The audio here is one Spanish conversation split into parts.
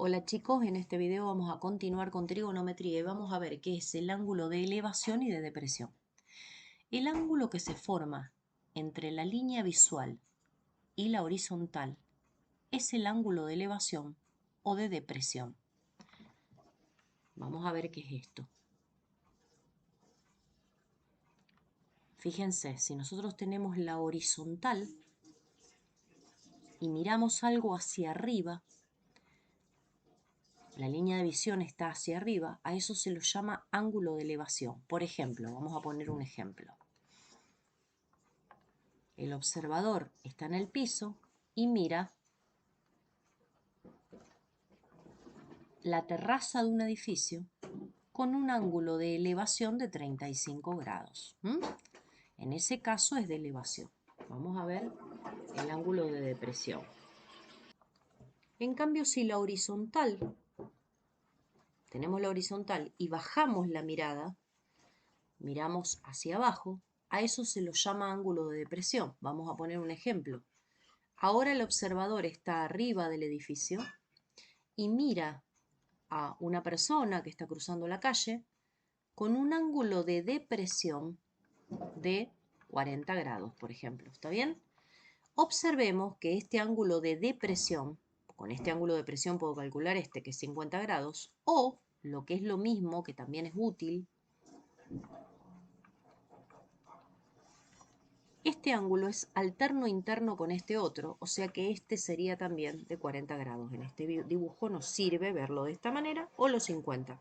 Hola chicos, en este video vamos a continuar con trigonometría y vamos a ver qué es el ángulo de elevación y de depresión. El ángulo que se forma entre la línea visual y la horizontal es el ángulo de elevación o de depresión. Vamos a ver qué es esto. Fíjense, si nosotros tenemos la horizontal y miramos algo hacia arriba, la línea de visión está hacia arriba, a eso se lo llama ángulo de elevación. Por ejemplo, vamos a poner un ejemplo. El observador está en el piso y mira la terraza de un edificio con un ángulo de elevación de 35 grados. En ese caso es de elevación. Vamos a ver el ángulo de depresión. En cambio, si la horizontal, tenemos la horizontal y bajamos la mirada, miramos hacia abajo, a eso se lo llama ángulo de depresión. Vamos a poner un ejemplo. Ahora el observador está arriba del edificio y mira a una persona que está cruzando la calle con un ángulo de depresión de 40 grados, por ejemplo. ¿Está bien? Observemos que este ángulo de depresión, con este ángulo de depresión puedo calcular este que es 50 grados, o lo que es lo mismo, que también es útil, este ángulo es alterno interno con este otro, o sea que este sería también de 40 grados. En este dibujo nos sirve verlo de esta manera o los 50.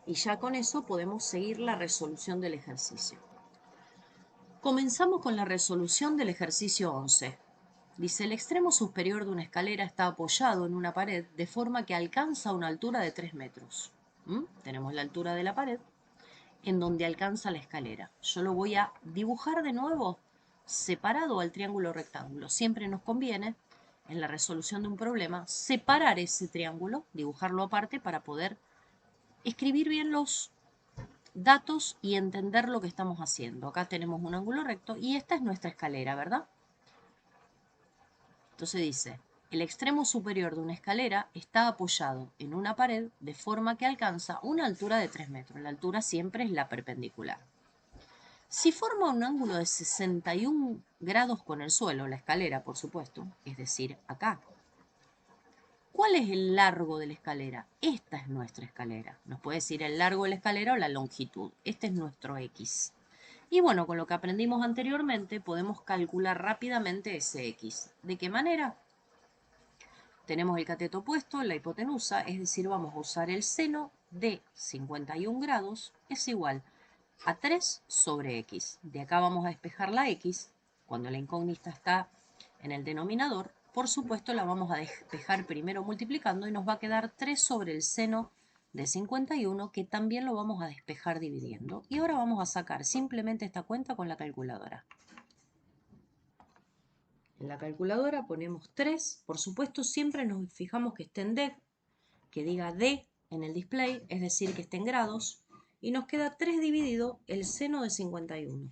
Y ya con eso podemos seguir la resolución del ejercicio. Comenzamos con la resolución del ejercicio 11. Dice, el extremo superior de una escalera está apoyado en una pared de forma que alcanza una altura de 3 metros. Tenemos la altura de la pared en donde alcanza la escalera. Yo lo voy a dibujar de nuevo separado al triángulo rectángulo. Siempre nos conviene, en la resolución de un problema, separar ese triángulo, dibujarlo aparte para poder escribir bien los datos y entender lo que estamos haciendo. Acá tenemos un ángulo recto y esta es nuestra escalera, ¿verdad? Entonces dice, el extremo superior de una escalera está apoyado en una pared de forma que alcanza una altura de 3 metros. La altura siempre es la perpendicular. Si forma un ángulo de 61 grados con el suelo, la escalera, por supuesto, es decir, acá. ¿Cuál es el largo de la escalera? Esta es nuestra escalera. Nos puede decir el largo de la escalera o la longitud. Este es nuestro X. Y bueno, con lo que aprendimos anteriormente, podemos calcular rápidamente ese X. ¿De qué manera? Tenemos el cateto opuesto, la hipotenusa, es decir, vamos a usar el seno de 51 grados, es igual a 3 sobre X. De acá vamos a despejar la X, cuando la incógnita está en el denominador, por supuesto la vamos a despejar primero multiplicando y nos va a quedar 3 sobre el seno de 51, que también lo vamos a despejar dividiendo. Y ahora vamos a sacar simplemente esta cuenta con la calculadora. En la calculadora ponemos 3, por supuesto siempre nos fijamos que esté en D, que diga D en el display, es decir, que esté en grados, y nos queda 3 dividido el seno de 51.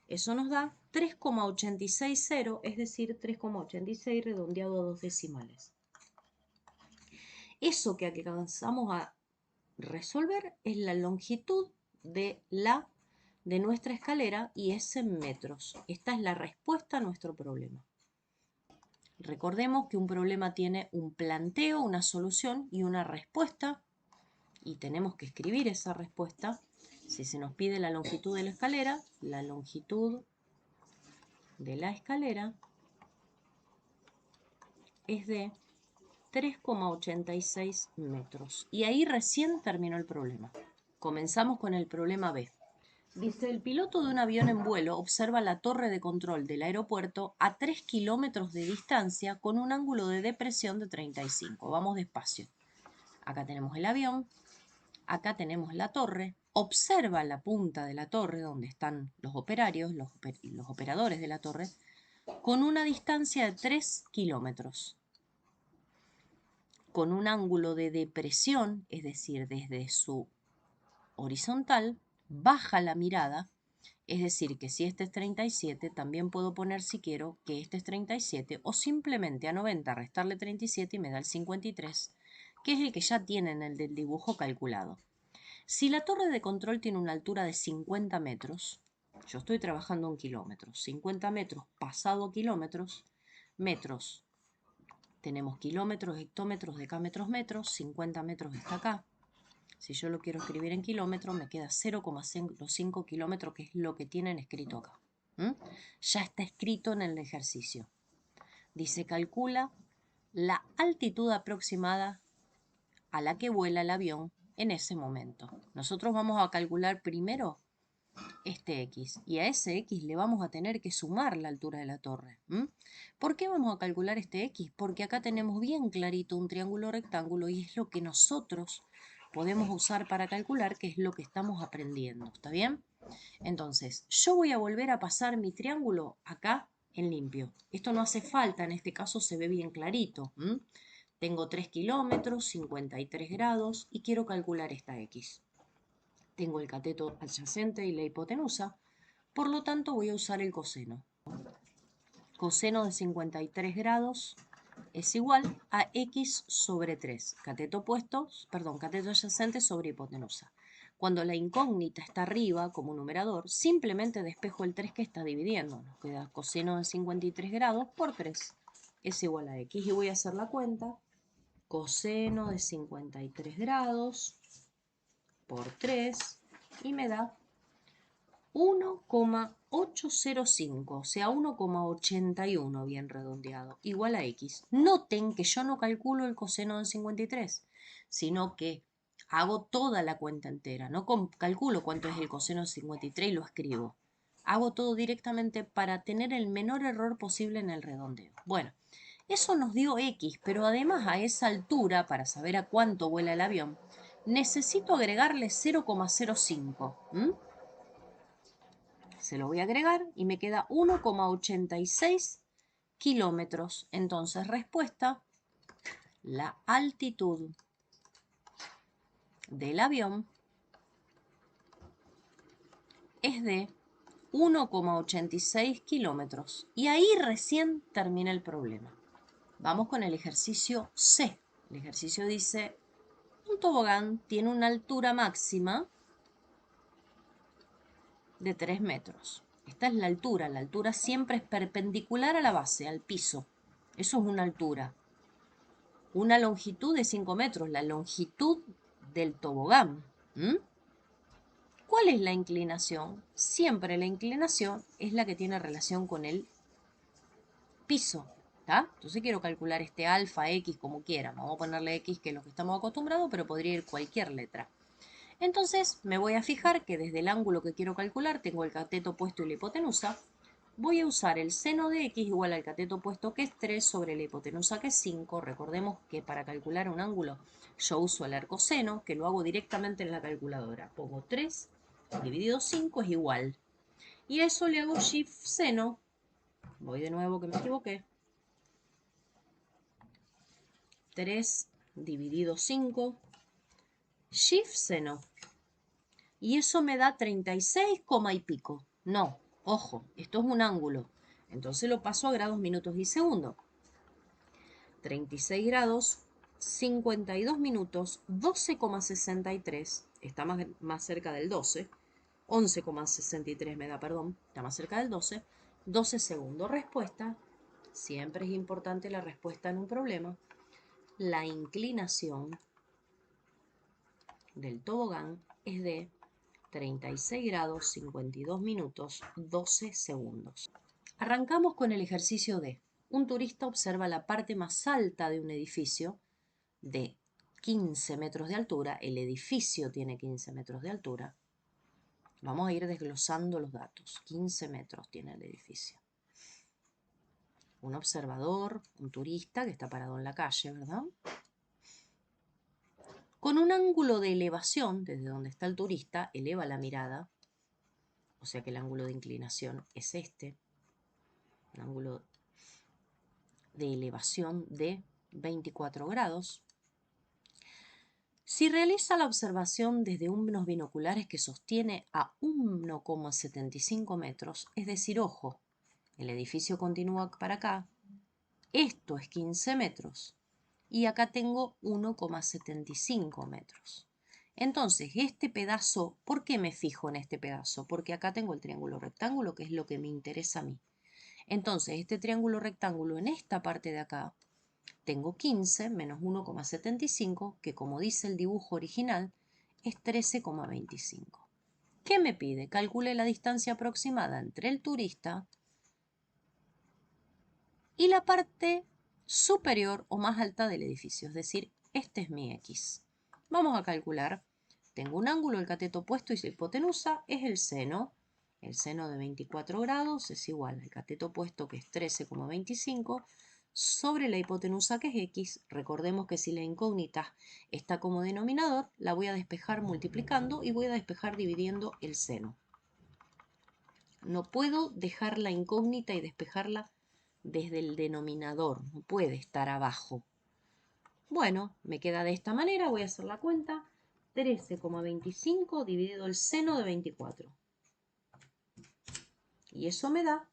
Eso nos da 3,860, es decir, 3,86 redondeado a 2 decimales. Eso que alcanzamos a resolver es la longitud de nuestra escalera y es en metros. Esta es la respuesta a nuestro problema. Recordemos que un problema tiene un planteo, una solución y una respuesta, y tenemos que escribir esa respuesta. Si se nos pide la longitud de la longitud de la escalera es de 3,86 metros. Y ahí recién terminó el problema. Comenzamos con el problema B. Dice, el piloto de un avión en vuelo observa la torre de control del aeropuerto a 3 kilómetros de distancia con un ángulo de depresión de 35. Vamos despacio. Acá tenemos el avión, acá tenemos la torre. Observa la punta de la torre donde están los operarios, los operadores de la torre, con una distancia de 3 kilómetros. Con un ángulo de depresión, es decir, desde su horizontal, baja la mirada Es decir, que si este es 37, también puedo poner, si quiero, que este es 37 o simplemente a 90 restarle 37 y me da el 53, que es el que ya tienen el del dibujo calculado. Si la torre de control tiene una altura de 50 metros, yo estoy trabajando en kilómetros, 50 metros pasado kilómetros, metros, tenemos kilómetros, hectómetros, decámetros, metros, 50 metros está acá. Si yo lo quiero escribir en kilómetros, me queda 0,05 kilómetros, que es lo que tienen escrito acá. Ya está escrito en el ejercicio. Dice, calcula la altitud aproximada a la que vuela el avión en ese momento. Nosotros vamos a calcular primero este X y a ese X le vamos a tener que sumar la altura de la torre. ¿Por qué vamos a calcular este X? Porque acá tenemos bien clarito un triángulo rectángulo y es lo que nosotros podemos usar para calcular, que es lo que estamos aprendiendo. ¿Está bien? Entonces, yo voy a volver a pasar mi triángulo acá en limpio. Esto no hace falta, en este caso se ve bien clarito. Tengo 3 kilómetros, 53 grados y quiero calcular esta X. Tengo el cateto adyacente y la hipotenusa, por lo tanto voy a usar el coseno. Coseno de 53 grados es igual a X sobre 3, cateto adyacente sobre hipotenusa. Cuando la incógnita está arriba como numerador, simplemente despejo el 3 que está dividiendo. Nos queda coseno de 53 grados por 3 es igual a X. Y voy a hacer la cuenta. Coseno de 53 grados por 3 y me da 1,805, o sea, 1,81 bien redondeado, igual a X. Noten que yo no calculo el coseno de 53, sino que hago toda la cuenta entera. No calculo cuánto es el coseno de 53 y lo escribo. Hago todo directamente para tener el menor error posible en el redondeo. Bueno, eso nos dio X, pero además a esa altura, para saber a cuánto vuela el avión, necesito agregarle 0,05. Se lo voy a agregar y me queda 1,86 kilómetros. Entonces, respuesta, la altitud del avión es de 1,86 kilómetros. Y ahí recién termina el problema. Vamos con el ejercicio C. El ejercicio dice, un tobogán tiene una altura máxima de 3 metros. Esta es la altura siempre es perpendicular a la base, al piso. Eso es una altura. Una longitud de 5 metros, la longitud del tobogán. ¿Cuál es la inclinación? Siempre la inclinación es la que tiene relación con el piso. ¿Tá? Entonces quiero calcular este alfa, X, como quiera. Vamos a ponerle X, que es lo que estamos acostumbrados, pero podría ir cualquier letra. Entonces me voy a fijar que desde el ángulo que quiero calcular, tengo el cateto opuesto y la hipotenusa. Voy a usar el seno de X igual al cateto opuesto, que es 3, sobre la hipotenusa, que es 5. Recordemos que para calcular un ángulo yo uso el arcoseno, que lo hago directamente en la calculadora. Pongo 3 dividido 5 es igual. Y a eso le hago shift seno. Voy de nuevo que me equivoqué. 3 dividido 5. Shift seno. Y eso me da 36, y pico. No, ojo, esto es un ángulo. Entonces lo paso a grados, minutos y segundos. 36 grados, 52 minutos, 12,63. Está más cerca del 12. 11,63 me da, perdón. Está más cerca del 12. 12 segundos. Respuesta. Siempre es importante la respuesta en un problema. La inclinación del tobogán es de 36 grados, 52 minutos, 12 segundos. Arrancamos con el ejercicio D. Un turista observa la parte más alta de un edificio de 15 metros de altura. El edificio tiene 15 metros de altura. Vamos a ir desglosando los datos. 15 metros tiene el edificio. Un observador, un turista que está parado en la calle, ¿verdad? Con un ángulo de elevación, desde donde está el turista, eleva la mirada, o sea que el ángulo de inclinación es este, un ángulo de elevación de 24 grados. Si realiza la observación desde unos binoculares que sostiene a 1,75 metros, es decir, ojo, el edificio continúa para acá, esto es 15 metros y acá tengo 1,75 metros. Entonces, este pedazo, ¿por qué me fijo en este pedazo? Porque acá tengo el triángulo rectángulo, que es lo que me interesa a mí. Entonces, este triángulo rectángulo en esta parte de acá, tengo 15 menos 1,75, que como dice el dibujo original, es 13,25. ¿Qué me pide? Calcule la distancia aproximada entre el turista y la parte superior o más alta del edificio, es decir, este es mi X. Vamos a calcular. Tengo un ángulo, el cateto opuesto y la hipotenusa es el seno. El seno de 24 grados es igual al cateto opuesto, que es 13,25, sobre la hipotenusa, que es X. Recordemos que si la incógnita está como denominador, la voy a despejar multiplicando y voy a despejar dividiendo el seno. No puedo dejar la incógnita y despejarla desde el denominador, no puede estar abajo. Bueno, me queda de esta manera, voy a hacer la cuenta. 13,25 dividido el seno de 24. Y eso me da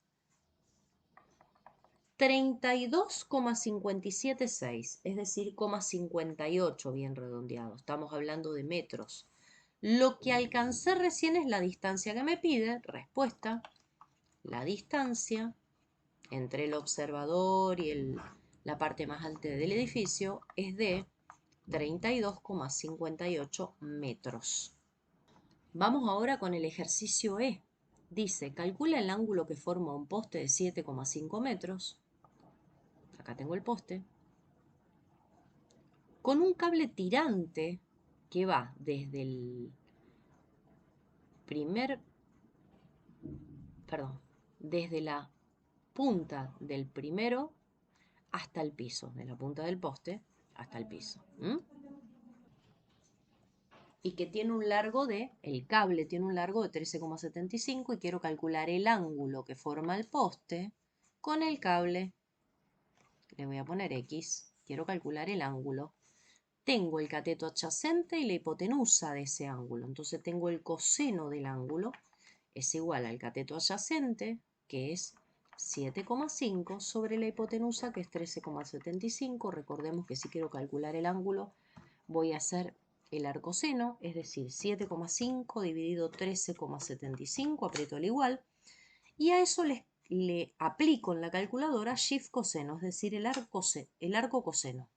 32,576, es decir, 0,58 bien redondeado. Estamos hablando de metros. Lo que alcancé recién es la distancia que me pide. Respuesta, la distancia entre el observador y la parte más alta del edificio es de 32,58 metros. Vamos ahora con el ejercicio E. Dice, calcula el ángulo que forma un poste de 7,5 metros. Acá tengo el poste. Con un cable tirante que va desde el desde la punta del primero hasta el piso, de la punta del poste hasta el piso. Y que tiene un largo el cable tiene un largo de 13,75 y quiero calcular el ángulo que forma el poste con el cable. Le voy a poner X, quiero calcular el ángulo. Tengo el cateto adyacente y la hipotenusa de ese ángulo, entonces tengo el coseno del ángulo, es igual al cateto adyacente, que es 7,5, sobre la hipotenusa, que es 13,75. Recordemos que si quiero calcular el ángulo, voy a hacer el arcoseno, es decir, 7,5 dividido 13,75, aprieto el igual, y a eso le aplico en la calculadora Shift coseno, es decir, el arco coseno.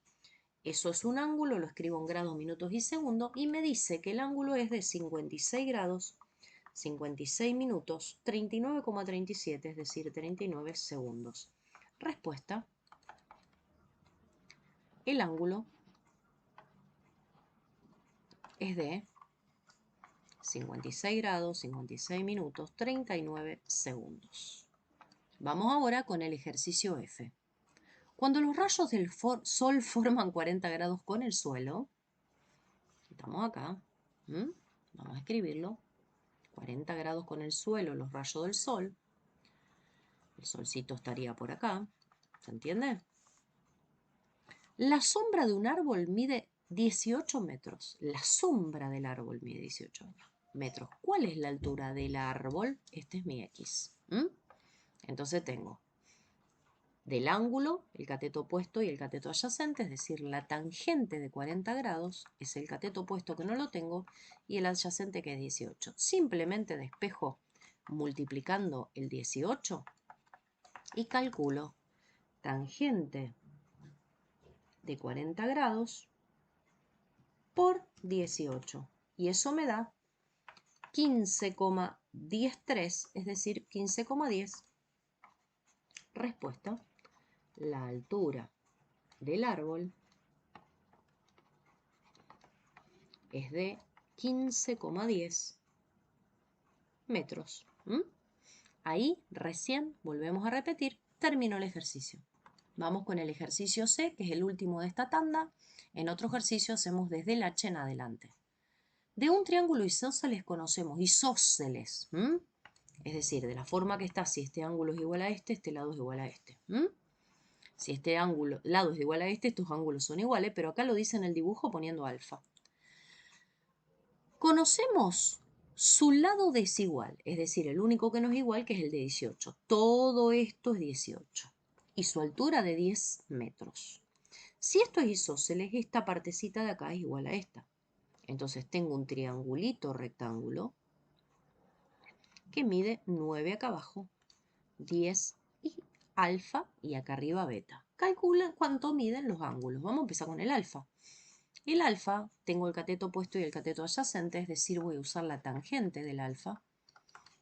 Eso es un ángulo, lo escribo en grados, minutos y segundos, y me dice que el ángulo es de 56 grados, 56 minutos, 39,37, es decir, 39 segundos. Respuesta, el ángulo es de 56 grados, 56 minutos, 39 segundos. Vamos ahora con el ejercicio F. Cuando los rayos del sol forman 40 grados con el suelo, estamos acá, vamos a escribirlo, 40 grados con el suelo, los rayos del sol, el solcito estaría por acá, ¿se entiende? La sombra de un árbol mide 18 metros, la sombra del árbol mide 18 metros. ¿Cuál es la altura del árbol? Este es mi X. Entonces tengo del ángulo, el cateto opuesto y el cateto adyacente, es decir, la tangente de 40 grados es el cateto opuesto, que no lo tengo, y el adyacente, que es 18. Simplemente despejo multiplicando el 18 y calculo tangente de 40 grados por 18. Y eso me da 15,103, es decir, 15,10. Respuesta, la altura del árbol es de 15,10 metros. Ahí recién, volvemos a repetir, terminó el ejercicio. Vamos con el ejercicio C, que es el último de esta tanda. En otro ejercicio hacemos desde el H en adelante. De un triángulo isósceles conocemos isósceles, es decir, de la forma que está, si este ángulo es igual a este lado es igual a este. Si este lado es igual a estos ángulos son iguales, pero acá lo dice en el dibujo poniendo alfa. Conocemos su lado desigual, es decir, el único que no es igual, que es el de 18. Todo esto es 18. Y su altura de 10 metros. Si esto es isósceles, esta partecita de acá es igual a esta. Entonces tengo un triangulito rectángulo que mide 9 acá abajo, 10 y alfa y acá arriba beta. Calcula cuánto miden los ángulos. Vamos a empezar con el alfa. El alfa, tengo el cateto opuesto y el cateto adyacente, es decir, voy a usar la tangente del alfa,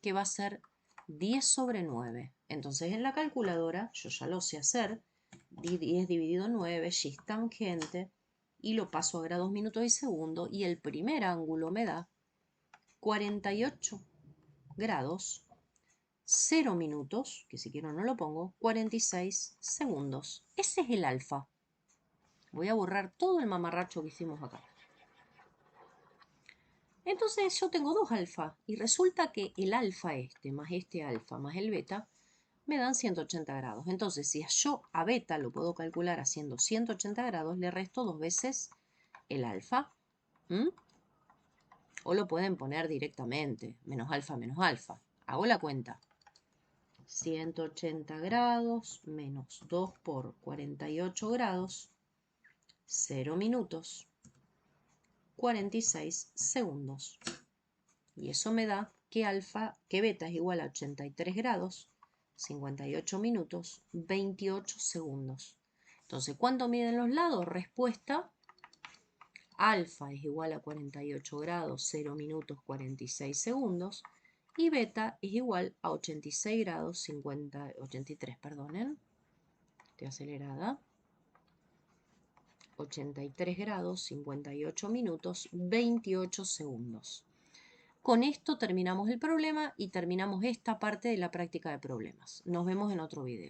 que va a ser 10 sobre 9. Entonces en la calculadora, yo ya lo sé hacer, 10 dividido 9, y es tangente, y lo paso a grados, minutos y segundos, y el primer ángulo me da 48 grados, 0 minutos, que si quiero no lo pongo, 46 segundos. Ese es el alfa. Voy a borrar todo el mamarracho que hicimos acá. Entonces yo tengo dos alfa y resulta que el alfa más este alfa más el beta me dan 180 grados. Entonces si yo a beta lo puedo calcular haciendo 180 grados, le resto 2 veces el alfa. O lo pueden poner directamente, menos alfa menos alfa. Hago la cuenta. 180 grados menos 2 por 48 grados, 0 minutos, 46 segundos. Y eso me da que beta es igual a 83 grados, 58 minutos, 28 segundos. Entonces, ¿cuánto miden los lados? Respuesta, alfa es igual a 48 grados, 0 minutos, 46 segundos. Y beta es igual a 86 grados, 83, perdonen. Estoy acelerada. 83 grados, 58 minutos, 28 segundos. Con esto terminamos el problema y terminamos esta parte de la práctica de problemas. Nos vemos en otro video.